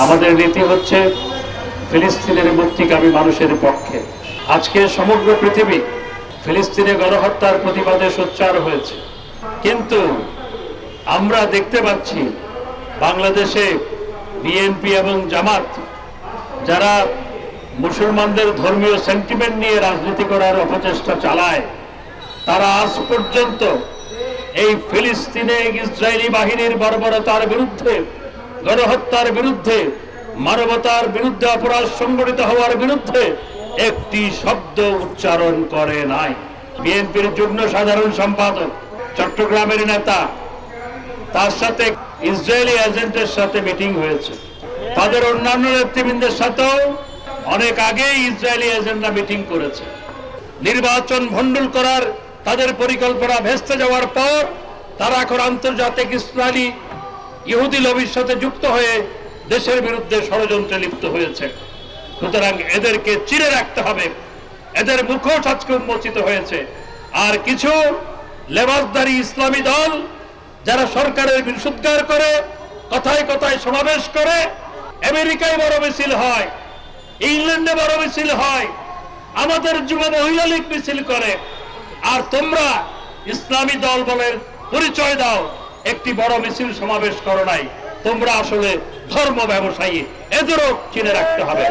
আমাদের নীতি হচ্ছে ফিলিস্তিনের মুক্তিকামী মানুষের পক্ষে। আজকে সমগ্র পৃথিবী ফিলিস্তিনে গণহত্যার প্রতিবাদে সোচ্চার হয়েছে, কিন্তু আমরা দেখতে পাচ্ছি বাংলাদেশে বিএনপি এবং জামাত, যারা মুসলমানদের ধর্মীয় সেন্টিমেন্ট নিয়ে রাজনীতি করার অপচেষ্টা চালায়, তারা আজ পর্যন্ত এই ফিলিস্তিনে ইসরায়েলি বাহিনীর বর্বরতার বিরুদ্ধে, গণহত্যার বিরুদ্ধে, মানবতার বিরুদ্ধে অপরাধ সংঘটিত হওয়ার বিরুদ্ধে একটি শব্দ উচ্চারণ করে নাই। বিএনপির যুগ্ম সাধারণ সম্পাদক, চট্টগ্রামের নেতা, তার সাথে ইসরায়েলি এজেন্টের সাথে মিটিং হয়েছে। তাদের অন্যান্য নেতৃবৃন্দের সাথেও অনেক আগেই ইসরায়েলি এজেন্টরা মিটিং করেছে। নির্বাচন ভণ্ডুল করার তাদের পরিকল্পনা ভেস্তে যাওয়ার পর তারা এখন আন্তর্জাতিক ইসরায়েলি ইহুদি লবির সাথে যুক্ত হয়ে দেশের বিরুদ্ধে ষড়যন্ত্রে লিপ্ত হয়েছে। সুতরাং এদেরকে চিরে রাখতে হবে। এদের মুখোশ আজকে উন্মোচিত হয়েছে। আর কিছু লেবাসধারী ইসলামী দল, যারা সরকারের বিরুদ্ধে করে, কথায় কথায় সমাবেশ করে, আমেরিকায় বড় মিছিল হয়, ইংল্যান্ডে বড় মিছিল হয়, আমাদের যুব মহিলা লীগ মিছিল করে, আর তোমরা ইসলামী দল বলে পরিচয় দাও, একটি বড় মিছিল সমাবেশ করো নাই। তোমরা আসলে ধর্ম ব্যবসায়ী। এদেরও চিনে রাখতে হবে।